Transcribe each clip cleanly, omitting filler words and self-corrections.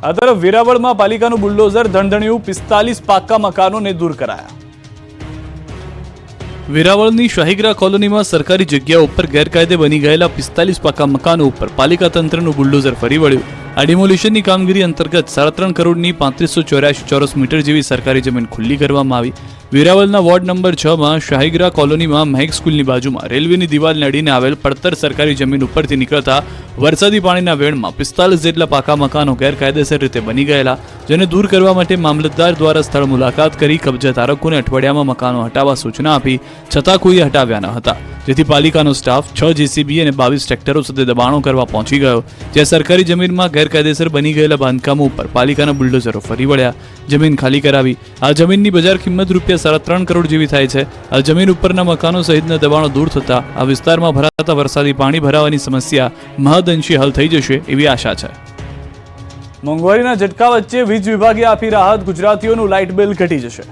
આ તરફ વેરાવળમાં પાલિકાનું બુલડોઝર ધણધણ્યું, 45 પાકા મકાનોને દૂર કરાયા. વેરાવળની શાહીગ્રા કોલોનીમાં સરકારી જગ્યા ઉપર ગેરકાયદે બની ગયેલા 45 પાકા મકાનો ઉપર પાલિકા તંત્રનું બુલડોઝર ફરી વળ્યું. આ ડિમોલિશનની કામગીરી અંતર્ગત 3.5 કરોડની 3584 ચોરસ મીટર જેવી સરકારી જમીન ખુલ્લી કરવામાં આવી. વેરાવળના વોર્ડ નંબર 6માં શાહીગ્રા કોલોનીમાં મહેક સ્કૂલની બાજુમાં રેલવેની દિવાલને અડીને આવેલ પડતર સરકારી જમીન ઉપરથી નીકળતા વરસાદી પાણીના વેણમાં 45 જેટલા પાકા મકાનો ગેરકાયદેસર રીતે બની ગયેલા, જેને દૂર કરવા માટે મામલતદાર દ્વારા સ્થળ મુલાકાત કરી કબજા ધારકોને અઠવાડિયામાં મકાનો હટાવવા સૂચના આપી, છતાં કોઈએ હટાવ્યા ન હતા, જેથી પાલિકાનો સ્ટાફ 6 જેસીબી અને 22 ટ્રેક્ટરો સાથે દબાણો કરવા પહોંચી ગયો, જ્યાં સરકારી જમીનમાં ગેરકાયદેસર બની ગયેલા બાંધકામો ઉપર પાલિકાના બુલડોઝરો ફરી વળ્યા, જમીન ખાલી કરાવી. આ જમીનની બજાર કિંમત ₹3.5 કરોડ જેવી થાય છે. આ જમીન ઉપરના મકાનો સહિતના દબાણો દૂર થતા આ વિસ્તારમાં ભરાતા વરસાદી પાણી ભરાવાની સમસ્યા મહદઅંશે હલ થઈ જશે એવી આશા છે. મોંઘવારીના ઝટકા વચ્ચે વીજ વિભાગે આપી રાહત, ગુજરાતીઓનું લાઇટ બિલ ઘટી જશે.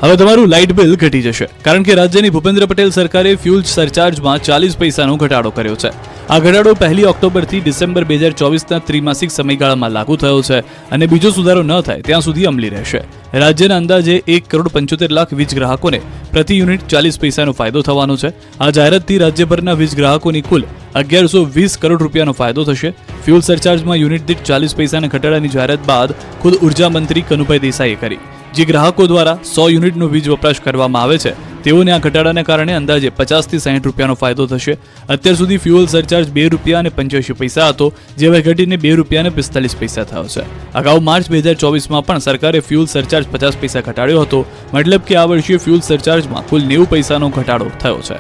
હવે તમારું લાઇટ બિલ ઘટી જશે, કારણ કે રાજ્યની ભૂપેન્દ્ર પટેલ સરકારે ફ્યુલ સરચાર્જમાં 40 પૈસાનો ઘટાડો કર્યો છે. આ ઘટાડો 1 ઓક્ટોબરથી ડિસેમ્બર 2024ના ત્રિમાસિક સમયગાળામાં લાગુ થયો છે અને બીજો સુધારો ન થાય ત્યાં સુધી અમલી રહેશે. રાજ્યના અંદાજે 1,75,00,000 વીજ ગ્રાહકોને પ્રતિ યુનિટ 40 પૈસાનો ફાયદો થવાનો છે. આ જાહેરાતથી રાજ્યભરના વીજ ગ્રાહકોની કુલ 1120 કરોડ રૂપિયાનો ફાયદો થશે. ફ્યુલ સરચાર્જમાં યુનિટ દીઠ 40 પૈસાના ઘટાડાની જાહેરાત બાદ ખુદ ઉર્જા મંત્રી કનુભાઈ દેસાઈએ કરી. જે ગ્રાહકો દ્વારા 100 યુનિટનો વીજ વપરાશ કરવામાં આવે છે તેઓને આ ઘટાડાને કારણે અંદાજે 50 થી 60 રૂપિયાનો ફાયદો થશે. અત્યાર સુધી ફ્યુઅલ સરચાર્જ ₹2.85 હતો, જે હવે ઘટીને ₹2.45 થયો છે. અગાઉ માર્ચ 2024માં પણ સરકારે ફ્યુઅલ સરચાર્જ 50 પૈસા ઘટાડ્યો હતો, મતલબ કે આ વર્ષે ફ્યુઅલ સરચાર્જમાં કુલ 90 પૈસાનો ઘટાડો થયો છે.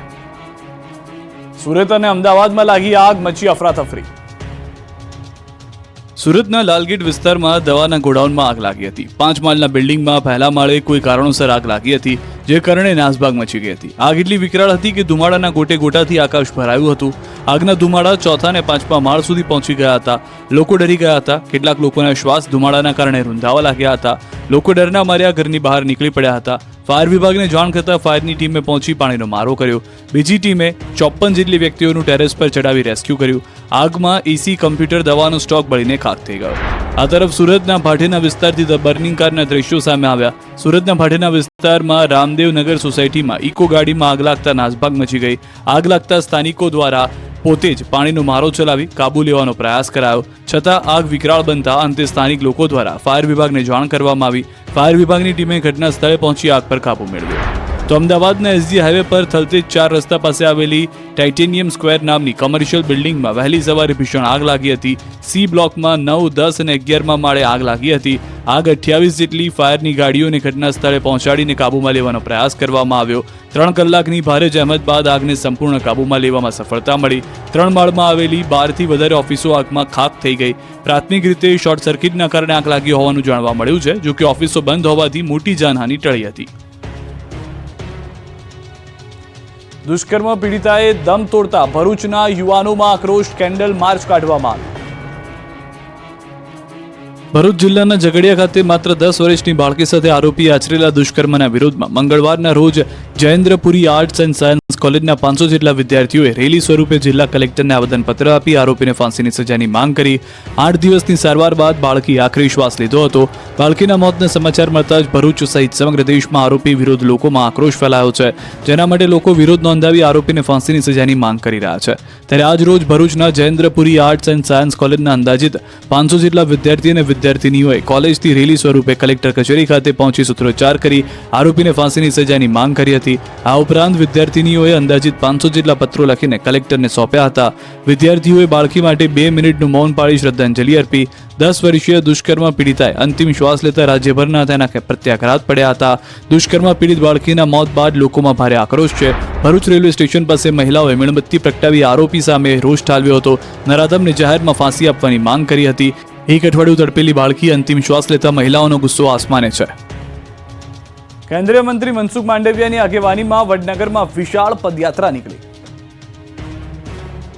સુરત અને અમદાવાદમાં લાગી આગ, મચી અફરાતફરી. સુરતના લાલગેટ વિસ્તારમાં દવાના ગોડાઉનમાં આગ લાગી હતી. 5 માળના બિલ્ડિંગમાં પહેલા માળે કોઈ કારણોસર આગ લાગી હતી, જે કારણે નાસભાગ મચી ગઈ હતી. આગ એટલી વિકરાળ હતી કે ધુમાડાના ગોટે ગોટાથી આકાશ ભરાયું હતું. આગના ધુમાડા 4થા અને 5મા માળ સુધી પહોંચી ગયા હતા. લોકો ડરી ગયા હતા. કેટલાક લોકોના શ્વાસ ધુમાડાના કારણે રૂંધાવા લાગ્યા હતા. લોકો ડરના માર્યા ઘરની બહાર નીકળી પડ્યા હતા. ફાયર વિભાગને જાણ કરતા ફાયરની ટીમે પહોંચી પાણીનો મારો કર્યો. બીજી ટીમે 54 જેટલી વ્યક્તિઓનું ટેરેસ પર ચડાવી રેસ્ક્યુ કર્યું. આગમાં એસી, કમ્પ્યુટર, દવાનો સ્ટોક બળીને ખાખ થઈ ગયો. આ તરફ સુરતના ભાટેના વિસ્તારથી ધ બર્નિંગ કારના દ્રશ્યો સામે આવ્યા. સુરતના ભાટેના વિસ્તારમાં રામદેવનગર સોસાયટીમાં ઇકો ગાડીમાં આગ લાગતા નાસભાગ મચી ગઈ. આગ લાગતા સ્થાનિકો દ્વારા પોતે જ પાણીનો મારો ચલાવી કાબુ લેવાનો પ્રયાસ કરાયો, છતાં આગ વિકરાળ બનતા અંતે સ્થાનિક લોકો દ્વારા ફાયર વિભાગને જાણ કરવામાં આવી. ફાયર વિભાગની ટીમે ઘટના સ્થળે પહોંચી આગ પર કાબુ મેળવ્યો. તો અમદાવાદના એસજી હાઈવે પર થલતેજ 4 રસ્તા પાસે આવેલી ટાઇટેનિયમ સ્ક્વેર નામની કોમર્શિયલ બિલ્ડિંગમાં વહેલી સવારે ભીષણ આગ લાગી હતી. સી બ્લોકમાં 9, 10 અને 11મા માળે આગ લાગી હતી. આગ 28 જેટલી ફાયરની ગાડીઓને ઘટના સ્થળે પહોંચાડીને કાબૂમાં લેવાનો પ્રયાસ કરવામાં આવ્યો. 3 કલાકની ભારે જહેમત બાદ આગને સંપૂર્ણ કાબૂમાં લેવામાં સફળતા મળી. 3 માળમાં આવેલી 12થી વધારે ઓફિસો આગમાં ખાખ થઈ ગઈ. પ્રાથમિક રીતે શોર્ટ સર્કિટના કારણે આગ લાગી હોવાનું જાણવા મળ્યું છે, જો કે ઓફિસો બંધ હોવાથી મોટી જાનહાનિ ટળી હતી. દુષ્કર્મ પીડિતાએ દમ તોડતા ભરૂચના યુવાનોમાં આક્રોશ, કેન્ડલ માર્ચ કાઢવામાં આવી. ભરૂચ જિલ્લાના ઝઘડિયા ખાતે માત્ર 10 વર્ષની બાળકી સાથે આરોપીએ આચરેલા દુષ્કર્મના વિરોધમાં મંગળવારના રોજ જયેન્દ્રપુરી આર્ટ્સ એન્ડ સાયન્સ કોલેજના 500 જેટલા વિદ્યાર્થીઓએ રેલી સ્વરૂપે જિલ્લા કલેક્ટરને આવેદનપત્ર આપી આરોપીને ફાંસીની સજાની માંગ કરી. 8 દિવસની સારવાર બાદ બાળકી આખરી શ્વાસ લીધો હતો. બાળકીના મોતના સમાચાર મળતા જ ભરૂચ સહિત સમગ્ર દેશમાં આરોપી વિરોધ લોકોમાં આક્રોશ ફેલાયો છે, જેના માટે લોકો વિરોધ નોંધાવી આરોપીને ફાંસીની સજાની માંગ કરી રહ્યા છે. ત્યારે આજ રોજ ભરૂચના જયેન્દ્રપુરી આર્ટ્સ એન્ડ સાયન્સ કોલેજના અંદાજિત 500 જેટલા વિદ્યાર્થી અને વિદ્યાર્થીનીઓએ કોલેજથી રેલી સ્વરૂપે કલેક્ટર કચેરી ખાતે પહોંચી સૂત્રોચ્ચાર કરી આરોપીને ફાંસીની સજાની માંગ કરી હતી. આ ઉપરાંત વિદ્યાર્થીનીઓએ અંદાજિત 500 જેટલા પત્રો લખીને કલેક્ટરને સોંપ્યા હતા. વિદ્યાર્થીઓએ બાળકી માટે 2 મિનિટનું મૌન પાળી શ્રદ્ધાંજલિ અર્પી. 10 વર્ષીય દુષ્કર્મ પીડિતાએ અંતિમ શ્વાસ લેતા રાજ્યભરના તેના પ્રત્યાઘાત પડ્યા હતા. દુષ્કર્મ પીડિત બાળકીના મોત બાદ લોકોમાં ભારે આક્રોશ છે. ભરૂચ રેલવે સ્ટેશન પાસે મહિલાઓએ મીણબત્તી પ્રગટાવી આરોપી સામે રોષ ઠાલવ્યો હતો. નરાધમને જાહેરમાં ફાંસી આપવાની માંગ કરી હતી. 1 અઠવાડિયું તડપેલી બાળકી અંતિમ શ્વાસ લેતા મહિલાઓનો ગુસ્સો આસમાને છે. કેન્દ્રીય મંત્રી મનસુખ માંડવિયાની આગેવાનીમાં વડનગરમાં વિશાળ પદયાત્રા નીકળી.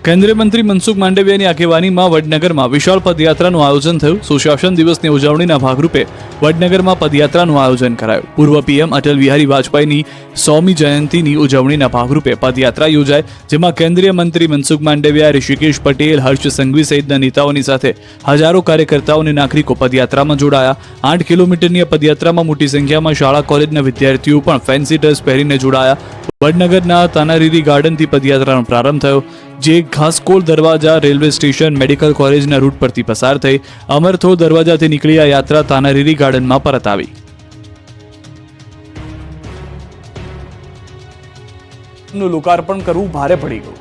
કેન્દ્રીય મંત્રી મનસુખ માંડવિયાની આગેવાનીમાં વડનગરમાં વિશાળ પદયાત્રાનું આયોજન થયું. સુશાસન દિવસની ઉજવણીના ભાગરૂપે વડનગરમાં પદયાત્રાનું આયોજન કરાયું. પૂર્વ પીએમ અટલ બિહારી વાજપેયીની 100મી જયંતિની ઉજવણીના ભાગરૂપે પદયાત્રા યોજાઈ, જેમાં કેન્દ્રીય મંત્રી મનસુખ માંડવિયા, ઋષિકેશ પટેલ, હર્ષ સંઘવી સહિતના નેતાઓની સાથે હજારો કાર્યકર્તાઓ અને નાગરિકો પદયાત્રામાં જોડાયા. 8 કિલોમીટરની આ પદયાત્રામાં મોટી સંખ્યામાં શાળા કોલેજના વિદ્યાર્થીઓ પણ ફેન્સી ડ્રેસ પહેરીને જોડાયા. વડનગરના તાનારીરી ગાર્ડનથી પદયાત્રાનો પ્રારંભ થયો, જે ઘાસકોલ દરવાજા, રેલવે સ્ટેશન, મેડિકલ કોલેજના રૂટ પરથી પસાર થઈ અમરથોર દરવાજાથી નીકળી આ યાત્રા તાનારીરી ગાર્ડનમાં પરત આવી. નું લોકાર્પણ કરવું ભારે પડી ગયું.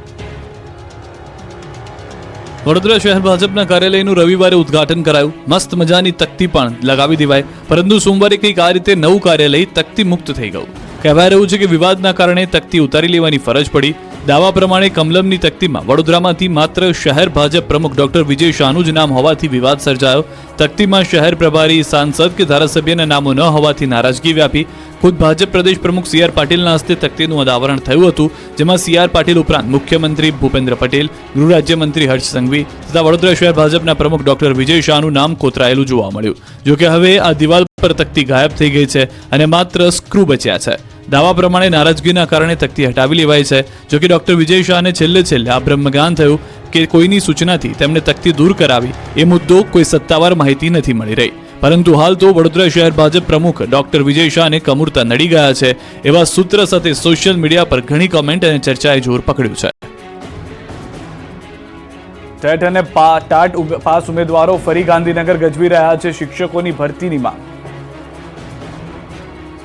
વડોદરા શહેર ભાજપના કાર્યાલયનું રવિવારે ઉદ્ઘાટન કરાયું. મસ્ત મજાની તકતી પણ લગાવી દેવાય, પરંતુ સોમવારે કંઈક આ રીતે નવું કાર્યાલય તકતી મુક્ત થઈ ગયું. કહેવાય રહ્યું છે કે વિવાદના કારણે તકતી ઉતારી લેવાની ફરજ પડી. દાવા પ્રમાણે કમલમની તકતીમાં વડોદરામાંથી માત્ર શહેર ભાજપ પ્રમુખ ડોક્ટર વિજય શાહનું જ નામ હોવાથી વિવાદ સર્જાયો. તકતીમાં શહેર પ્રભારી, સાંસદ કે ધારાસભ્યના નામો ન હોવાથી નારાજગી વ્યાપી. ખુદ ભાજપ પ્રદેશ પ્રમુખ સી.આર. પાટીલના હસ્તે તકતીનું અનાવરણ થયું હતું, જેમાં સી.આર. પાટીલ ઉપરાંત મુખ્યમંત્રી ભૂપેન્દ્ર પટેલ, ગૃહ રાજ્યમંત્રી હર્ષ સંઘવી તથા વડોદરા શહેર ભાજપના પ્રમુખ ડોક્ટર વિજય શાહનું નામ કોતરાયેલું જોવા મળ્યું. જોકે હવે આ દિવાલ પર તકતી ગાયબ થઈ ગઈ છે અને માત્ર સ્ક્રૂ બચ્યા છે. દાવા પ્રમાણે નારાજગીના કારણે તકતી હટાવી લેવાઈ છે. જોકે ડોક્ટર વિજય શાહને છેલ્લે આ બ્રહ્મજ્ઞાન થયું કે કોઈની સૂચનાથી તેમને તકતી દૂર કરાવી એ મુદ્દો કોઈ સત્તાવાર માહિતી નથી મળી રહી. પરંતુ હાલ તો વડોદરા શહેર ભાજપ પ્રમુખ ડોક્ટર વિજય શાહને કમૂરતા નડી ગયા છે એવા સૂત્ર સાથે સોશિયલ મીડિયા પર ઘણી કમેન્ટ અને ચર્ચાએ જોર પકડ્યું છે. ટેટ અને ટાટ પાસ ઉમેદવારો ફરી ગાંધીનગર ગજવી રહ્યા છે. શિક્ષકોની ભરતીની માંગ.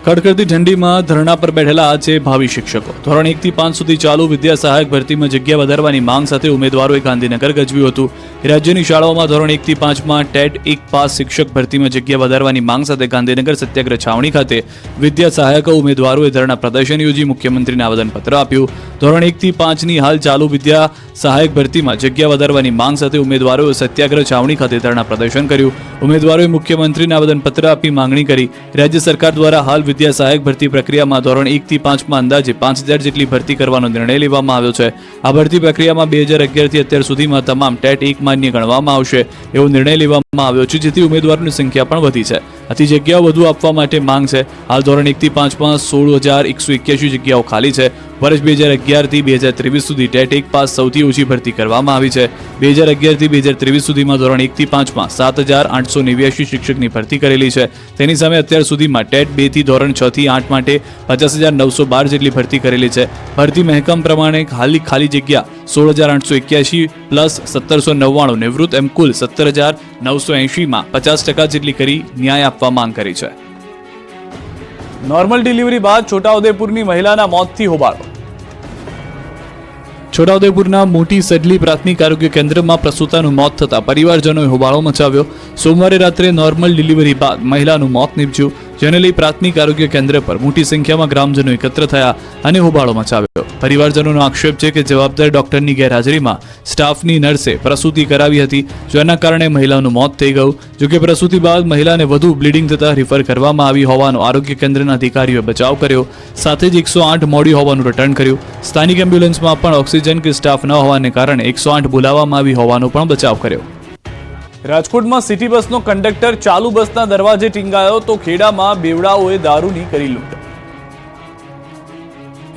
કડકડતી ઠંડીમાં ધરણા પર બેઠેલા છે ભાવિ શિક્ષકો. ધોરણ 1 થી 5 સુધી ચાલુ વિદ્યા સહાયક ભરતીમાં જગ્યા વધારવાની માંગ સાથે ઉમેદવારોએ ગાંધીનગર ગજવ્યું હતું. રાજ્યની શાળાઓમાં ધોરણ 1 થી 5માં ટેટ 1 પાસ શિક્ષક ભરતીમાં જગ્યા વધારવાની માંગ સાથે ગાંધીનગર સત્યાગ્રહ છાવણી ખાતે વિદ્યા સહાયક ઉમેદવારોએ ધરણા પ્રદર્શન યોજી મુખ્યમંત્રીને આવેદનપત્ર આપ્યું. ધોરણ 1 થી 5ની હાલ ચાલુ વિદ્યા સહાયક ભરતીમાં જગ્યા વધારવાની માંગ સાથે ઉમેદવારોએ સત્યાગ્રહ છાવણી ખાતે ધરણા પ્રદર્શન કર્યું. ઉમેદવારોએ મુખ્યમંત્રીને આવેદનપત્ર આપી માંગણી કરી. રાજ્ય સરકાર દ્વારા હાલ વિદ્યા સહાયક ભરતી પ્રક્રિયામાં ધોરણ 1 થી 5માં અંદાજે 5000 જેટલી ભરતી કરવાનો નિર્ણય લેવામાં આવ્યો છે. આ ભરતી પ્રક્રિયામાં 2011 થી અત્યાર સુધીમાં તમામ ટેટ 1 માન્ય ગણવામાં આવશે એવો નિર્ણય લેવામાં આવ્યો છે, જેથી ઉમેદવારોની સંખ્યા પણ વધી છે. આથી જગ્યાઓ વધુ આપવા માટે માંગ છે. હાલ ધોરણ 1 થી 5માં 16181 જગ્યાઓ ખાલી છે. વર્ષ 2011 થી 2023 સુધી ટેટ 1 પાસ સૌથી ઓછી ભરતી કરવામાં આવી છે. 2011 થી 2023 સુધીમાં ધોરણ 1 થી 5માં 7889 શિક્ષકની ભરતી કરેલી છે. તેની સામે અત્યાર સુધીમાં ટેટ 2 થી ધોરણ 6 થી 8 માટે 50912 જેટલી ભરતી કરેલી છે. ભરતી મહેકમ પ્રમાણે ખાલી જગ્યા 16881 પ્લસ 1799 નિવૃત્ત એમ કુલ 17980માં 50% જેટલી કરી ન્યાય આપવા માંગ કરી છે. નોર્મલ ડિલિવરી બાદ છોટાઉદેપુરની મહિલાના મોતથી હોબાળો. છોટાઉદેપુરના મોટી સડલી પ્રાથમિક આરોગ્ય કેન્દ્રમાં પ્રસૂતાનું મોત થતા પરિવારજનોએ હોબાળો મચાવ્યો. સોમવારે રાત્રે નોર્મલ ડિલિવરી બાદ મહિલાનું મોત નીપજ્યું, જેને લઈ પ્રાથમિક આરોગ્ય કેન્દ્ર પર મોટી સંખ્યામાં ગ્રામજનો એકત્ર થયા અને હોબાળો મચાવ્યો. પરિવારજનોનો આક્ષેપ છે કે જવાબદાર ડોક્ટરની ગેરહાજરીમાં સ્ટાફની નર્સે પ્રસૂતિ કરાવી હતી, જેના કારણે મહિલાનું મોત થઈ ગયું. જોકે પ્રસૂતિ બાદ મહિલાને વધુ બ્લીડિંગ થતા રિફર કરવામાં આવી હોવાનો આરોગ્ય કેન્દ્રના અધિકારીઓએ બચાવ કર્યો. સાથે જ 108 મોડી હોવાનું રિટર્ન કર્યું. સ્થાનિક એમ્બ્યુલન્સમાં પણ ઓક્સિજન કે સ્ટાફ ન હોવાને કારણે 108 બોલાવવામાં આવી હોવાનો પણ બચાવ કર્યો. રાજકોટમાં સિટી બસનો કંડક્ટર ચાલુ બસના દરવાજે ટીંગાયો તો ખેડામાં બેવડાઓએ દારૂની કરી લૂંટ.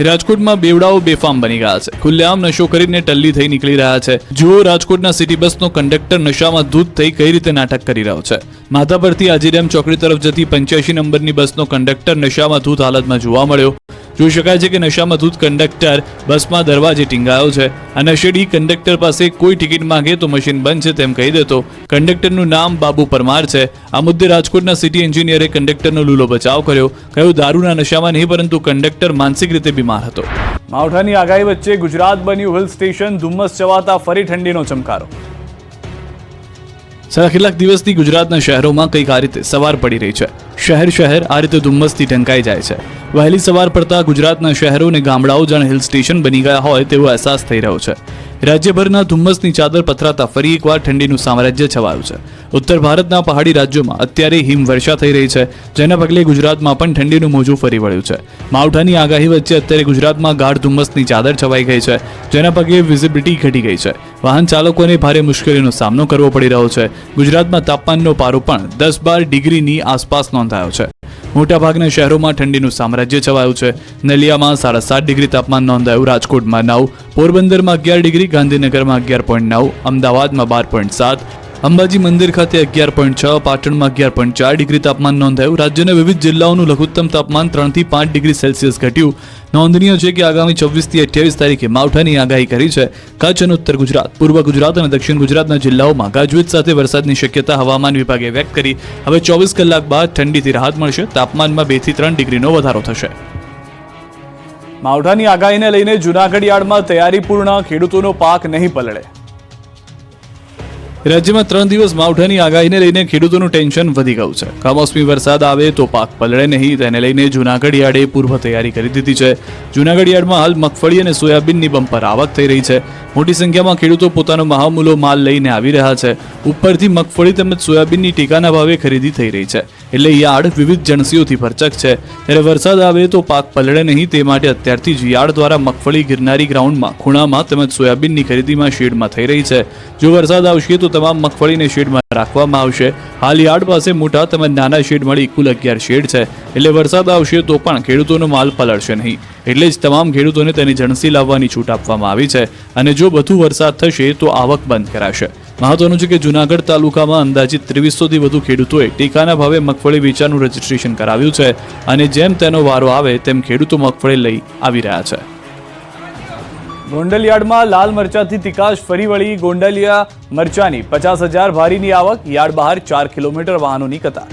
રાજકોટમાં બેવડાઓ બેફામ બની ગયા છે. ખુલ્લેઆમ નશો કરીને ટલ્લી થઈ નીકળી રહ્યા છે. જુઓ રાજકોટના સિટી બસનો કંડક્ટર નશામાં ધૂત થઈ કઈ રીતે નાટક કરી રહ્યો છે. માથા પરથી આજીરામ ચોકડી તરફ જતી 85 નંબરની બસનો કંડક્ટર નશામાં ધૂત હાલતમાં જોવા મળ્યો. જોઈ શકાય છે કે નશામાં ધૂત કંડક્ટર બસમાં દરવાજે ટીંગાયો છે. આ નશેડી કંડક્ટર પાસે કોઈ ટિકિટ માંગે તો મશીન બંધ છે તેમ કહી દેતો. કંડક્ટરનું નામ બાબુ પરમાર છે. આ મુદ્દે રાજકોટના સિટી એન્જિનિયરે કંડક્ટરનો લૂલો બચાવ કર્યો. કહ્યું દારૂના નશામાં નહીં, પરંતુ કંડક્ટર માનસિક રીતે બીમાર હતો. માવઠાની આગાહી વચ્ચે ગુજરાત બન્યું હિલ સ્ટેશન. ધુમ્મસ છવાતા ફરી ઠંડીનો ચમકારો. છેલ્લા કેટલાક દિવસથી ગુજરાતના શહેરોમાં કંઈક આ રીતે સવાર પડી રહી છે. શહેર આ રીતે ધુમ્મસથી ઢંકાઈ જાય છે. વહેલી સવાર પડતા ગુજરાતના શહેરો અને ગામડાઓ જાણે હિલ સ્ટેશન બની ગયા હોય તેવો અહેસાસ થઈ રહ્યો છે. રાજ્યભરના ધુમ્મસની ચાદર પથરાતા ફરી એકવાર ઠંડીનું સામ્રાજ્ય છવાયું છે. ઉત્તર ભારતના પહાડી રાજ્યોમાં અત્યારે હિમવર્ષા થઈ રહી છે, જેના પગલે ગુજરાતમાં પણ ઠંડીનું મોજું ફરી વળ્યું છે. માવઠાની આગાહી વચ્ચે અત્યારે ગુજરાતમાં ગાઢ ધુમ્મસની ચાદર છવાઈ ગઈ છે, જેના પગલે વિઝિબિલિટી ઘટી ગઈ છે. વાહન ચાલકોને ભારે મુશ્કેલીનો સામનો કરવો પડી રહ્યો છે. ગુજરાતમાં તાપમાનનો પારો પણ 10-12 ડિગ્રીની આસપાસ નોંધાયો છે. મોટાભાગના શહેરોમાં ઠંડીનું સામ્રાજ્ય છવાયું છે. નલિયામાં 7.5 ડિગ્રી તાપમાન નોંધાયું, રાજકોટમાં 9, પોરબંદરમાં 11 ડિગ્રી, ગાંધીનગરમાં 11.9, અમદાવાદમાં 12.7, અંબાજી મંદિર ખાતે 11.6, પાટણમાં 11.4 ડિગ્રી તાપમાન નોંધાયું. રાજ્યના વિવિધ જિલ્લાઓનું લઘુત્તમ તાપમાન 3 થી 5 ડિગ્રી સેલ્સિયસ ઘટ્યું. નોંધનીય છે કે આગામી 24 થી 28 તારીખે માવઠાની આગાહી કરી છે. કચ્છ અને ઉત્તર ગુજરાત, પૂર્વ ગુજરાત અને દક્ષિણ ગુજરાતના જિલ્લાઓમાં ગાજવીજ સાથે વરસાદની શક્યતા હવામાન વિભાગે વ્યક્ત કરી. હવે 24 કલાક બાદ ઠંડીથી રાહત મળશે. તાપમાનમાં 2 થી 3 ડિગ્રીનો વધારો થશે. માવઠાની આગાહીને લઈને જૂનાગઢ યાર્ડમાં તૈયારી પૂર્ણ, ખેડૂતોનો પાક નહીં પલળે. રાજ્યમાં 3 દિવસ માવઠાની આગાહીને લઈને ખેડૂતોનું ટેન્શન વધી ગયું છે. કમોસમી વરસાદ આવે તો પાક પલળે નહીં, તેને લઈને જૂનાગઢ યાર્ડે પૂર્વ તૈયારી કરી દીધી છે. જૂનાગઢ યાર્ડમાં હાલ મગફળી અને સોયાબીનની બમ્પર આવક થઈ રહી છે. મોટી સંખ્યામાં ખેડૂતો પોતાનો મહામૂલો માલ લઈને આવી રહ્યા છે. ઉપરથી મગફળી તેમજ સોયાબીનની ટેકાના ભાવે ખરીદી થઈ રહી છે, એટલે યાર્ડ વિવિધ જણસીઓથી ભરચક છે. ત્યારે વરસાદ આવે તો પાક પલળે નહીં તે માટે અત્યારથી જ યાર્ડ દ્વારા મગફળી ગિરનારી ગ્રાઉન્ડમાં, ખૂણામાં તેમજ સોયાબીનની ખરીદીમાં શેડમાં થઈ રહી છે. જો વરસાદ આવશે તો તમામ મગફળીને શેડમાં રાખવામાં આવશે. હાલ યાર્ડ પાસે મોટા તેમજ નાના શેડ મળી કુલ 11 શેડ છે, એટલે વરસાદ આવશે તો પણ ખેડૂતોનો માલ પલળશે નહીં. એટલે જ તમામ ખેડૂતોને તેની જણસી લાવવાની છૂટ આપવામાં આવી છે. અને જો વધુ વરસાદ થશે તો આવક બંધ કરાશે. મહત્વનું છે કે જૂનાગઢ તાલુકામાં અંદાજિત 2300 થી વધુ ખેડૂતોએ ટેકાના ભાવે મગફળી વેચાણનું રજીસ્ટ્રેશન કરાવ્યું છે, અને જેમ તેનો વારો આવે તેમ ખેડૂતો મગફળી લઈ આવી રહ્યા છે. ગોંડલ યાર્ડમાં લાલ મરચાથી તિકાશ ફરી વળી. ગોંડલિયા મરચાની 50,000 ભારીની આવક, યાર્ડ બહાર 4 કિલોમીટર વાહનોની કતાર.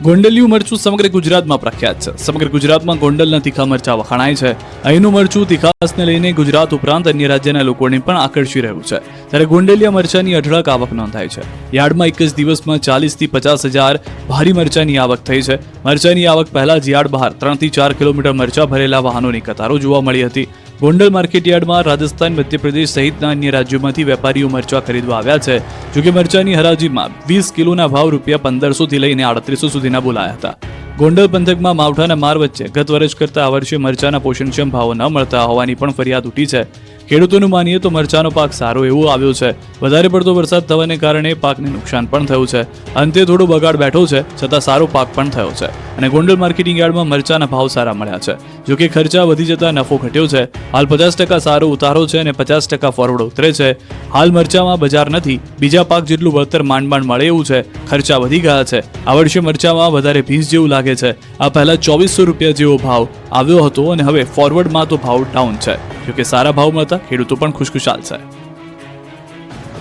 ગોંડલિયું મરચું સમગ્ર ગુજરાતમાં પ્રખ્યાત છે. સમગ્ર ગુજરાતમાં ગોંડલના તીખા મરચા વખણાય છે. અહીંનું મરચું તીખાસને લઈને ગુજરાત ઉપરાંત અન્ય રાજ્યના લોકોને પણ આકર્ષી રહ્યું છે. ત્યારે ગોંડલિયા મરચાની અઢળક આવક નોંધાઈ છે. યાર્ડમાં એક જ દિવસમાં 40 થી 50,000 ભારી મરચાની આવક થઈ છે. મરચાની આવક પહેલા જ યાર્ડ બહાર 3 થી 4 કિલોમીટર મરચા ભરેલા વાહનોની કતારો જોવા મળી હતી. ગોંડલ માર્કેટ યાર્ડમાં રાજસ્થાન, મધ્યપ્રદેશ સહિતના અન્ય રાજ્યોમાંથી વેપારીઓ મરચા ખરીદવા આવ્યા છે. જોકે મરચાની હરાજીમાં 20 કિલોના ભાવ ₹1500 થી લઈને 3800 સુધીના બોલાયા હતા. ગોંડલ પંથકમાં માવઠાના માર વચ્ચે ગત વર્ષ કરતાં આ વર્ષે મરચાના પોષણક્ષમ ભાવો ન મળતા હોવાની પણ ફરિયાદ ઉઠી છે. ખેડૂતોનું માનીએ તો મરચાનો પાક સારો એવો આવ્યો છે. વધારે પડતો વરસાદ થવાને કારણે પાકને નુકસાન પણ થયું છે. અંતે થોડો બગાડ બેઠો છે, છતાં સારો પાક પણ થયો છે. અને ગોંડલ માર્કેટિંગ યાર્ડમાં મરચાના ભાવ સારા મળ્યા છે. જોકે ખર્ચા વધી જતા નફો ઘટ્યો છે. હાલ 50% સારો ઉતારો છે અને 50% ફોરવર્ડ ઉતરે છે. હાલ મરચામાં બજાર નથી. બીજા પાક જેટલું વળતર માંડ મળે એવું છે. ખર્ચા વધી ગયા છે. આ વર્ષે મરચામાં વધારે ભીંસ જેવું લાગે છે. આ પહેલા ₹2400 જેવો ભાવ આવ્યો હતો અને હવે ફોરવર્ડમાં તો ભાવ ડાઉન છે. જોકે સારા ભાવ મળતા ખેડૂતો પણ ખુશખુશાલ છે.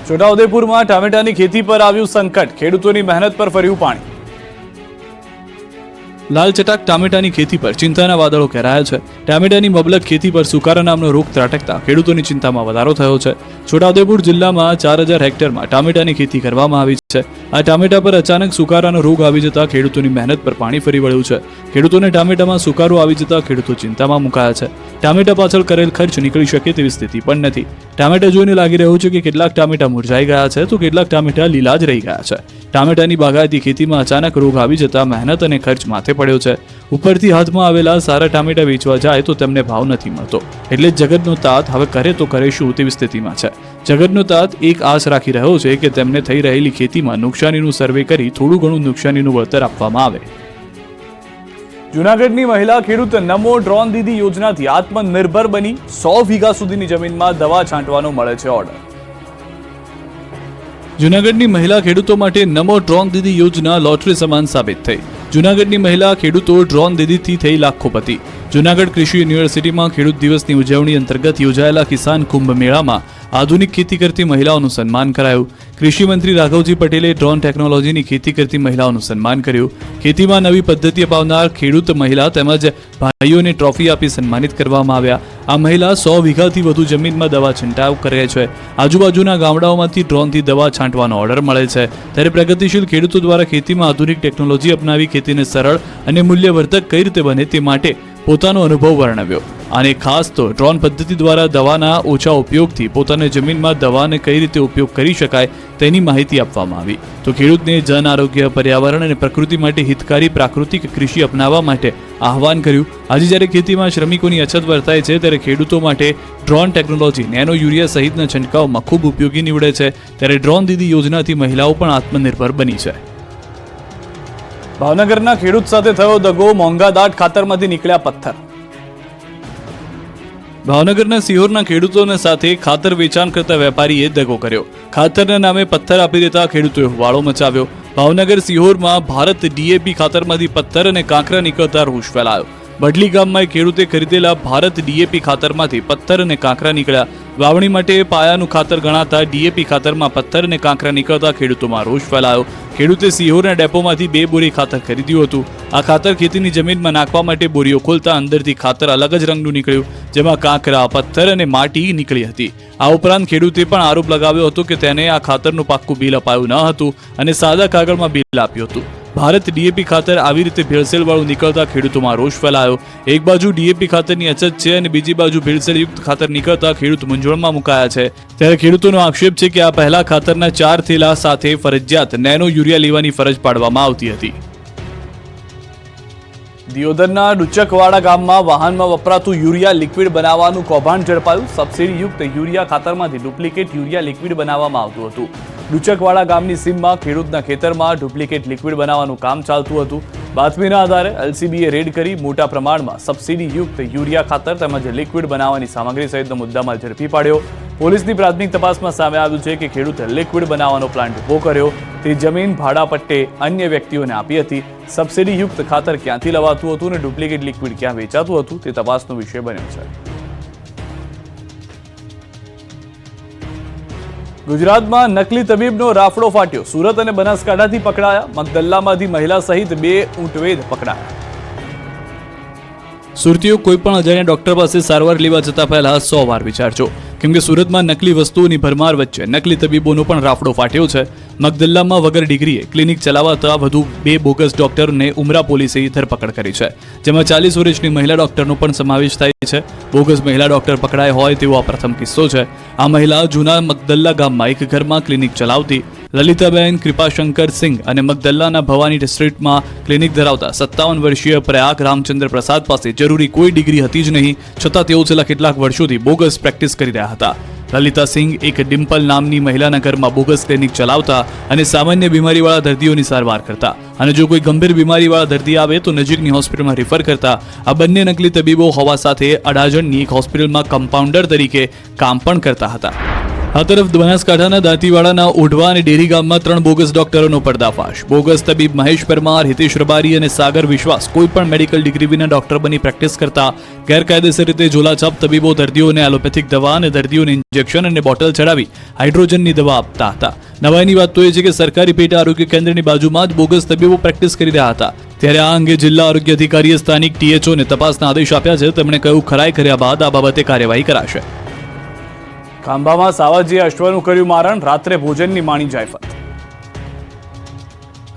છોટાઉદેપુરમાં ટામેટાની ખેતી પર આવ્યું સંકટ, ખેડૂતોની મહેનત પર ફર્યું પાણી. લાલ ચટાક ટામેટાની ખેતી પર ચિંતાના વાદળો ઘેરાયા છે. ટામેટાની મબલક ખેતી પર સુકારા નામનો રોગ ત્રાટકતા ખેડૂતોની ચિંતામાં વધારો થયો છે. છોટાઉદેપુર જિલ્લામાં 4000 હેક્ટરમાં ટામેટાની ખેતી કરવામાં આવી છે. આ ટામેટા પર અચાનક સુકારાનો રોગ આવી જતા ખેડૂતોની મહેનત પર પાણી ફરી વળ્યું છે. ખેડૂતોને ટામેટામાં સુકારો આવી જતા ખેડૂતો ચિંતામાં મુકાયા છે. ટામેટા પાછળ કરેલ ખર્ચ નીકળી શકે તેવી સ્થિતિ પણ નથી. ટામેટા જોઈને લાગી રહ્યું છે કે કેટલાક ટામેટા મુરઝાઈ ગયા છે તો કેટલાક ટામેટા લીલા જ રહી ગયા છે. ટામેટાની બાગાયતી ખેતીમાં અચાનક રોગ આવી જતા મહેનત અને ખર્ચ માથે પડ્યો છે. ઉપરથી હાથમાં આવેલા સારા ટામેટા વેચવા જાય તો તેમને ભાવ નથી મળતો. એટલે જગતનો તાત હવે કરે તો કરે શું તેવી સ્થિતિમાં છે. જગતનો તાત એક આશ રાખી રહ્યો છે કે તેમને થઈ રહેલી ખેતીમાં નુકસાનીનું સર્વે કરી થોડું ઘણું નુકસાનીનું વળતર આપવામાં આવે. જૂનાગઢની મહિલા ખેડૂત નમો ડ્રોન દીદી યોજનાથી આત્મનિર્ભર બની. 100 વીઘા સુધીની જમીનમાં દવા છાંટવાનો મળે છે ઓર્ડર. જૂનાગઢની મહિલા ખેડૂતો માટે નમો ડ્રોન દીદી યોજના લોટરી સમાન સાબિત થઈ. જૂનાગઢની મહિલા ખેડૂતો ડ્રોન દીદીથી થઈ લાખોપતિ. જૂનાગઢ કૃષિ યુનિવર્સિટીમાં ખેડૂત દિવસની ઉજવણી અંતર્ગત યોજાયેલા કિસાન કુંભ મેળામાં આધુનિક ખેતી કરતી મહિલાઓનું સન્માન કરાયું. કૃષિ મંત્રી રાઘવજી પટેલે ડ્રોન ટેકનોલોજીની ખેતી કરતી મહિલાઓનું સન્માન કર્યું. ખેતીમાં નવી પદ્ધતિ અપનાવનાર ખેડૂત મહિલા તેમજ ભાઈઓને ટ્રોફી આપી સન્માનિત કરવામાં આવ્યા. આ મહિલા 100 વીઘાથી વધુ જમીનમાં દવા છંટકાવ કરે છે. આજુબાજુના ગામડાઓમાંથી ડ્રોનથી દવા છાંટવાનો ઓર્ડર મળે છે. ત્યારે પ્રગતિશીલ ખેડૂતો દ્વારા ખેતીમાં આધુનિક ટેકનોલોજી અપનાવી ખેતીને સરળ અને મૂલ્યવર્ધક કઈ રીતે બને તે માટે પોતાનો અનુભવ વર્ણવ્યો. અને ખાસ તો ડ્રોન પદ્ધતિ દ્વારા દવાના ઓછા ઉપયોગથી પોતાની જમીનમાં દવાને કઈ રીતે ઉપયોગ કરી શકાય તેની માહિતી આપવામાં આવી. તો ખેડૂતને જન આરોગ્ય, પર્યાવરણ અને પ્રકૃતિ માટે હિતકારી પ્રાકૃતિક કૃષિ અપનાવવા માટે આહવાન કર્યું. આજે જ્યારે ખેતીમાં શ્રમિકોની અછત વર્તાય છે ત્યારે ખેડૂતો માટે ડ્રોન ટેકનોલોજી નેનો યુરિયા સહિતના છંટકાવમાં ખૂબ ઉપયોગી નીવડે છે. ત્યારે ડ્રોન દીદી યોજનાથી મહિલાઓ પણ આત્મનિર્ભર બની છે. ભાવનગરના ખેડૂત સાથે થયો દગો, મોંઘાદાટ ખાતરમાંથી નીકળ્યા પથ્થર. ભાવનગરના સિહોરના ખેડૂતોને સાથે ખાતર વેચાણ કરતા વેપારીએ દગો કર્યો. ખાતરના નામે પથ્થર આપી દેતા ખેડૂતોએ હોબાળો મચાવ્યો. ભાવનગર સિહોરમાં ભારત ડીએપી ખાતરમાંથી પથ્થર અને કાંકરા નીકળતા રોષ ફેલાયો. બડલી ગામમાં ખેડૂતે ખરીદેલા ભારત ડીએપી ખાતરમાંથી પથ્થર અને કાંકરા નીકળ્યા. વાવણી માટે પાયાનું ખાતર ગણાતા ડીએપી ખાતરમાં પથ્થર અને કાંકરા નીકળતા ખેડૂતોમાં રોષ ફેલાયો. ખેડૂતે સિહોરના ડેપોમાંથી 2 બોરી ખાતર ખરીદ્યું હતું. આ ખાતર ખેતીની જમીનમાં નાખવા માટે બોરીઓ ખોલતા અંદરથી ખાતર અલગ જ રંગનું નીકળ્યું, જેમાં કાંકરા, પથ્થર અને માટી નીકળી હતી. આ ઉપરાંત ખેડૂતે પણ આરોપ લગાવ્યો હતો કે તેને આ ખાતરનું પાક્કું બિલ અપાયું ન હતું અને સાદા કાગળમાં બિલ આપ્યું હતું. ભારત ડીએપી ખાતર આવી રીતે ભેળસેળવાળું નીકળતા ખેડૂતોમાં રોષ ફેલાયો. એક બાજુ ડીએપી ખાતરની અછત છે અને બીજી બાજુ ભેળસેળયુક્ત ખાતર નીકળતા ખેડૂત મૂંઝવણમાં મુકાયા છે. ત્યારે ખેડૂતોનો આક્ષેપ છે કે આ પહેલા ખાતરના 4 થેલા સાથે ફરજિયાત નેનો યુરિયા લેવાની ફરજ પાડવામાં આવતી હતી. દિયોદરના ડુચકવાડા ગામમાં વાહનમાં વપરાતું યુરિયા લિક્વિડ બનાવવાનું કૌભાંડ ઝડપાયું. સબસિડીયુક્ત યુરિયા ખાતરમાંથી ડુપ્લિકેટ યુરિયા લિક્વિડ બનાવવામાં આવતું હતું. ડુચકવાડા ગામની સીમમાં ખેડૂતના ખેતરમાં ડુપ્લિકેટ લિક્વિડ બનાવવાનું કામ ચાલતું હતું. બાતમીના આધારે એલસીબીએ રેડ કરી મોટા પ્રમાણમાં સબસિડીયુક્ત યુરિયા ખાતર તેમજ લિક્વિડ બનાવવાની સામગ્રી સહિતનો મુદ્દામાલ ઝડપી પાડ્યો. પોલીસની પ્રાથમિક તપાસમાં સામે આવ્યું છે કે ખેડૂતે લિક્વિડ બનાવવાનો પ્લાન્ટ ઉભો કર્યો. તે જમીન ભાડા પટ્ટે અન્ય વ્યક્તિઓને આપી હતી. સબસિડીયુક્ત ખાતર ક્યાંથી લવાતું હતું અને ડુપ્લિકેટ લિક્વિડ ક્યાં વેચાતું હતું તે તપાસનો વિષય બન્યો છે. ગુજરાતમાં નકલી તબીબનો રાફડો ફાટ્યો. સુરત અને બનાસકાંઠાથી પકડાયા. મગદલ્લામાંથી મહિલા સહિત 2 ઊંટવેદ પકડાયા. સુરતીઓ કોઈ પણ અજાણ્યા ડોક્ટર પાસે સારવાર લેવા જતા પહેલા 100 વાર વિચારજો, કેમ કે સુરતમાં નકલી વસ્તુઓની ભરમાર વચ્ચે નકલી તબીબોનો પણ રાફડો ફાટ્યો છે. મગદલ્લામાં વગર ડિગ્રીએ ક્લિનિક ચલાવતા વધુ 2 બોગસ ડોક્ટરને ઉમરા પોલીસે ધરપકડ કરી છે, જેમાં 40 વર્ષની મહિલા ડોક્ટરનો પણ સમાવેશ થાય છે. બોગસ મહિલા ડોક્ટર પકડાય હોય તેવો આ પ્રથમ કિસ્સો છે. આ મહિલા જૂના મગદલ્લા ગામમાં એક ઘરમાં ક્લિનિક ચલાવતી. લલિતાબેન કૃપાશંકર સિંહ અને મગદલ્લાના ભવાની સ્ટ્રીટમાં ક્લિનિક ધરાવતા 57 વર્ષીય પ્રયાગ રામચંદ્ર પ્રસાદ પાસે જરૂરી કોઈ ડિગ્રી હતી જ નહીં, છતાં તેઓ છેલ્લા કેટલાક વર્ષોથી બોગસ પ્રેક્ટિસ કરી રહ્યા હતા. લલિતા સિંહ એક ડિમ્પલ નામની મહિલાના ઘરમાં બોગસ ક્લિનિક ચલાવતા અને સામાન્ય બીમારીવાળા દર્દીઓની સારવાર કરતા, અને જો કોઈ ગંભીર બીમારીવાળા દર્દી આવે તો નજીકની હોસ્પિટલમાં રિફર કરતા. આ બંને નકલી તબીબો હોવા સાથે અડાજણની એક હોસ્પિટલમાં કમ્પાઉન્ડર તરીકે કામ પણ કરતા હતા. આ તરફ બનાસકાંઠાના દાંતીવાડાના ઓઢવા અને ડેરી ગામમાં 3 બોગસ ડોક્ટરોનો પર્દાફાશ. બોગસ તબીબ મહેશ પરમાર, હિતેશ રબારી અને સાગર વિશ્વાસ કોઈ પણ મેડિકલ ડિગ્રી વિના ડોક્ટર બની પ્રેક્ટિસ કરતા. ગેરકાયદેસર રીતે ઝોલાછાપ તબીબો દર્દીઓને એલોપેથિક દવા અને દર્દીઓને ઇન્જેક્શન અને બોટલ ચડાવી હાઇડ્રોજનની દવા આપતા હતા. નવાઈની વાત તો એ છે કે સરકારી પેટા આરોગ્ય કેન્દ્રની બાજુમાં જ બોગસ તબીબો પ્રેક્ટિસ કરી રહ્યા હતા. ત્યારે આ અંગે જિલ્લા આરોગ્ય અધિકારીએ સ્થાનિક ટીએચઓને તપાસના આદેશ આપ્યા છે. તેમણે કહ્યું ખરાઈ કર્યા બાદ આ બાબતે કાર્યવાહી કરાશે. ખાંભામાં સાવજીએ અશ્વનું કર્યું મારણ. રાત્રે ભોજનની માણી જાયફત.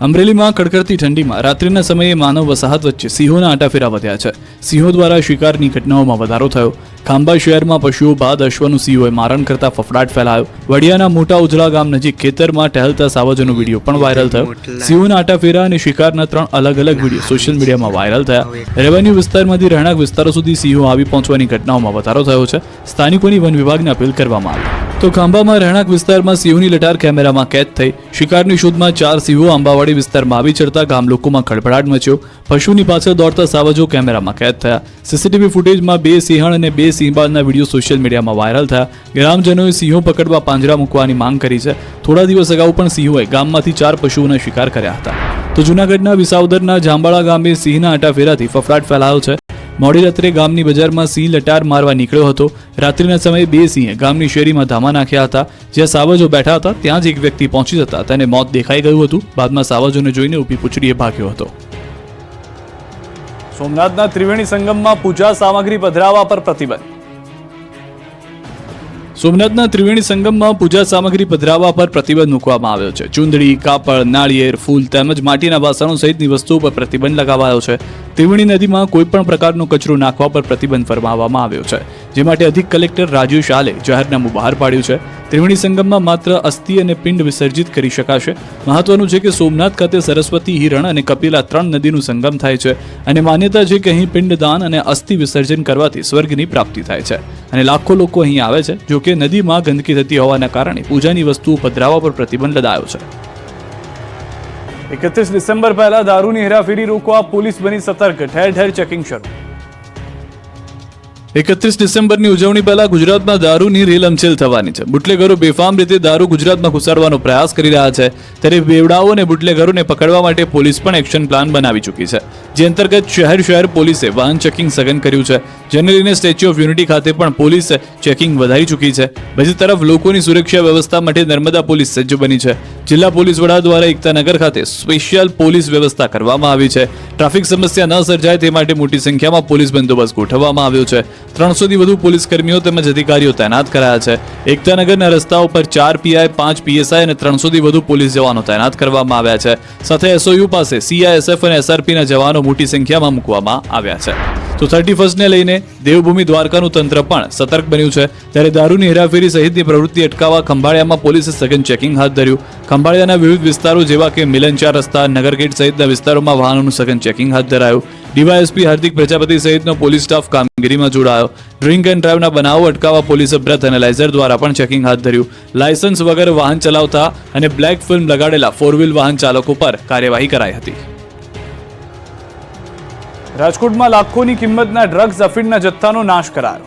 અમરેલીમાં કડકડતી ઠંડીમાં રાત્રિના સમયે માનવ વસાહત વચ્ચે સિંહોના આંટાફેરા વધ્યા છે. સિંહો દ્વારા શિકારની ઘટનાઓમાં વધારો થયો. ખાંભા શહેરમાં પશુઓ બાદ અશ્વનું સિંહોએ મારણ કરતા ફફડાટ ફેલાયો. વડિયાના મોટા ઉજળા ગામ નજીક ખેતરમાં ટહેલતા સાવજનો વિડીયો પણ વાયરલ થયો. સિંહોના આંટાફેરા અને શિકારના 3 અલગ અલગ વિડીયો સોશિયલ મીડિયામાં વાયરલ થયા. રેવન્યુ વિસ્તારમાંથી રહેણાંક વિસ્તારો સુધી સિંહો આવી પહોંચવાની ઘટનાઓમાં વધારો થયો છે. સ્થાનિકોની વન વિભાગને અપીલ કરવામાં આવી. તો ખાંભામાં રહેણાંક વિસ્તારમાં સિંહોની લટાર કેમેરામાં કેદ થઈ. શિકારની શોધમાં 4 સિંહો આંબાવાડી વિસ્તારમાં આવી ચડતા ગામ લોકોમાં ખળભળાટ મચ્યો. પશુની પાછળ દોડતા સાવજો કેમેરામાં કેદ થયા. સીસીટીવી ફૂટેજમાં 2 સિંહણ અને 2 સિંહબાળના વિડીયો સોશિયલ મીડિયામાં વાયરલ થયા. ગ્રામજનોએ સિંહો પકડવા પાંજરા મૂકવાની માંગ કરી છે. થોડા દિવસ અગાઉ પણ સિંહોએ ગામમાંથી 4 પશુઓના શિકાર કર્યા હતા. તો જૂનાગઢના વિસાવદરના જાંબાળા ગામે સિંહના આંટાફેરાથી ફફડાટ ફેલાયો છે. મોડી રાત્રે ગામની બજારમાં સિંહ લટાર મારવા નીકળ્યો હતો. રાત્રિના સમયે 2 સિંહે ગામની શેરીમાં ધામા નાખ્યા હતા. જ્યાં સાવજો બેઠા હતા ત્યાં જ એક વ્યક્તિ પહોંચી જતા તેને મોત દેખાઈ ગયું હતું. બાદમાં સાવજોને જોઈને ઊભી પૂંછડીએ ભાગ્યો હતો. સોમનાથના ત્રિવેણી સંગમમાં પૂજા સામગ્રી પધરાવવા પર પ્રતિબંધ. સોમનાથના ત્રિવેણી સંગમમાં પૂજા સામગ્રી પધરાવવા પર પ્રતિબંધ મૂકવામાં આવ્યો છે. ચૂંદડી, કાપડ, નાળિયેર, ફૂલ તેમજ માટીના વાસણો સહિતની વસ્તુઓ પર પ્રતિબંધ લગાવાયો છે. ત્રિવેણી નદીમાં કોઈપણ પ્રકારનો કચરો નાખવા પર પ્રતિબંધ ફરમાવવામાં આવ્યો છે, જે માટે અધિક કલેક્ટર રાજુ શાલે જાહેરનામું બહાર પાડ્યું છે. ત્રિવેણી સંગમમાં માત્ર અસ્થિ અને પિંડ વિસર્જિત કરી શકાશે. મહત્વનું છે કે સોમનાથ ખાતે સરસ્વતી, હિરણ અને કપિલા 3 નદીનું સંગમ થાય છે અને માન્યતા છે કે અહીં પિંડદાન અને અસ્થિ વિસર્જન કરવાથી સ્વર્ગની પ્રાપ્તિ થાય છે અને લાખો લોકો અહીં આવે છે. જો કે નદીમાં ગંદકી થતી હોવાના કારણે પૂજાની વસ્તુઓ પધરાવવા પર પ્રતિબંધ લદાયો છે. 31 ડિસેમ્બર પહેલા દારૂની હેરાફેરી રોકવા પોલીસ બની સતર્ક, ઠેર ઠેર ચેકિંગ શરૂ. 31 ડિસેમ્બરની ઉજવણી પહેલા ગુજરાતમાં દારૂની રેલમછેલ થવાની છે. બુટલેગરો બેફામ રીતે દારૂ ગુજરાતમાં ઘુસાડવાનો પ્રયાસ કરી રહ્યા છે, ત્યારે બેવડાઓ અને બુટલેગરોને પકડવા માટે પોલીસ પણ એક્શન પ્લાન બનાવી ચૂકી છે, જે અંતર્ગત શહેર પોલીસે વાહન ચેકિંગ સઘન કર્યું છે. જેને લઈને સ્ટેચ્યુ ઓફ યુનિટી ખાતે પણ પોલીસ ચેકિંગ વધારી ચૂકી છે. બીજી તરફ લોકોની સુરક્ષા વ્યવસ્થા માટે નર્મદા પોલીસ સજ્જ બની છે. જિલ્લા પોલીસ વડા દ્વારા એકતાનગર ખાતે સ્પેશિયલ પોલીસ વ્યવસ્થા કરવામાં આવી છે. ટ્રાફિક સમસ્યા ન સર્જાય તે માટે મોટી સંખ્યામાં પોલીસ બંદોબસ્ત ગોઠવવામાં આવ્યો છે. 300 થી વધુ પોલીસ કર્મીઓ તેમજ અધિકારીઓ તૈનાત કરાયા છે. એકતાનગરના રસ્તાઓ પર 4 પીઆઈ, 5 પીએસઆઈ અને 300 થી વધુ પોલીસ જવાનો તૈનાત કરવામાં આવ્યા છે. સાથે એસઓયુ પાસે સીઆઈએસએફ અને એસઆરપીના જવાનો મોટી સંખ્યામાં મૂકવામાં આવ્યા છે. તો 31 ને લઈને દેવભૂમિ દ્વારકાનું તંત્ર પણ સતર્ક બન્યું છે. ત્યારે દારૂની હેરાફેરી સહિતની પ્રવૃત્તિ અટકાવવા ખંભાળિયામાં પોલીસે સઘન ચેકિંગ હાથ ધર્યું. ખંભાળિયાના વિવિધ વિસ્તારો જેવા કે મિલનચાર રસ્તા, નગરગેટ સહિતના વિસ્તારોમાં વાહનોનું સઘન ચેકિંગ હાથ ધરાયું. ડીવાયએસપી હાર્દિક પ્રજાપતિ સહિતનો પોલીસ સ્ટાફ કામગીરીમાં જોડાયો. ડ્રિંક એન્ડ ડ્રાઈવના બનાવો અટકાવવા પોલીસે બ્રેથ એનાલાઇઝર દ્વારા પણ ચેકિંગ હાથ ધર્યું. લાયસન્સ વગર વાહન ચલાવતા અને બ્લેક ફિલ્મ લગાડેલા 4 વ્હીલ વાહન ચાલકો પર કાર્યવાહી કરાઈ હતી. રાજકોટમાં લાખોની કિંમતના ડ્રગ્સ અફીણના જથ્થાનો નાશ કરાયો.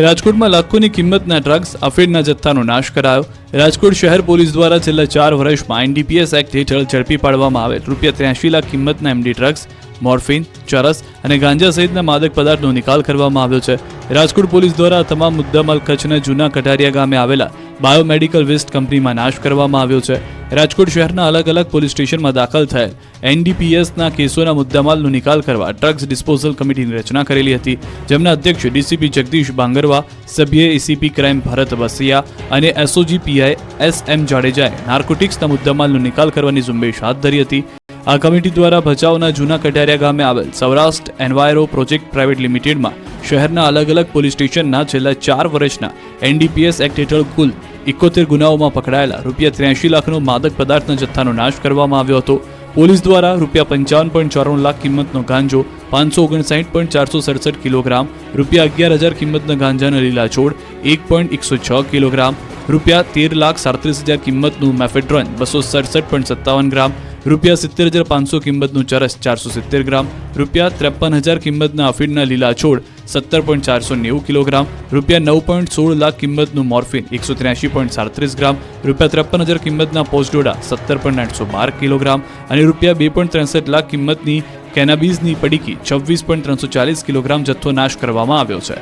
રાજકોટમાં લાખોની કિંમતના ડ્રગ્સ અફીણના જથ્થાનો નાશ કરાયો. રાજકોટ શહેર પોલીસ દ્વારા છેલ્લા 4 વર્ષમાં એનડીપીએસ એક્ટ હેઠળ ઝડપી પાડવામાં આવેલ ₹83 લાખ કિંમતના એમડી ડ્રગ્સ, મોર્ફિન, ચરસ અને ગાંજા સહિતના માદક પદાર્થનો નિકાલ કરવામાં આવ્યો છે. રાજકોટ પોલીસ દ્વારા તમામ મુદ્દામાલ કચ્છના જૂના કટારિયા ગામે આવેલા બાયોમેડિકલ વેસ્ટ કંપનીમાં નાશ કરવામાં આવ્યો છે. રાજકોટ શહેરના અલગ અલગ પોલીસ સ્ટેશનમાં દાખલ થયેલ એનડીપીએસના કેસોના મુદ્દામાલનો નિકાલ કરવા ડ્રગ્સ ડિસ્પોઝલ કમિટીની રચના કરેલી હતી, જેમના અધ્યક્ષ ડીસીપી જગદીશ બાંગરવા, સભ્ય એસીપી ક્રાઇમ ભરત વસિયા અને એસઓજી પીઆઈ એસએમ જાડેજાએ નાર્કોટિક્સના મુદ્દામાલનો નિકાલ કરવાની ઝુંબેશ હાથ ધરી હતી. આ કમિટી દ્વારા ભચાઉના જૂના કટારિયા ગામે આવેલ સૌરાષ્ટ્ર એન્વાયરો પ્રોજેક્ટ પ્રાઇવેટ લિમિટેડમાં શહેરના અલગ અલગ પોલીસ સ્ટેશનના છેલ્લા 4 વર્ષના એનડીપીએસ એક્ટ હેઠળ કુલ 71 ગુનાઓમાં પકડાયેલા ₹83 લાખનો માદક પદાર્થના જથ્થાનો નાશ કરવામાં આવ્યો હતો. પોલીસ દ્વારા ₹55.94 લાખ કિંમતનો ગાંજો, 559.467 કિલોગ્રામ, ₹11,000 કિંમતના ગાંજાના લીલા છોડ, 1.106 કિલોગ્રામ, ₹13,37,000 કિંમતનું મેફેડ્રોન 267.57 ગ્રામ, ₹70,500 કિંમતનું ચરસ 470 ગ્રામ, ₹53,000 કિંમતના અફીણના લીલા છોડ 17.490 કિલોગ્રામ, ₹9.16 લાખ કિંમતનું મોર્ફિન 183.37 ગ્રામ, ₹53,000 કિંમતના પોસ્ટડોડા 17.812 કિલોગ્રામ અને ₹2.63 લાખ કિંમતની કેનાબીસની પડીકી 26.340 કિલોગ્રામ જથ્થો નાશ કરવામાં આવ્યો છે.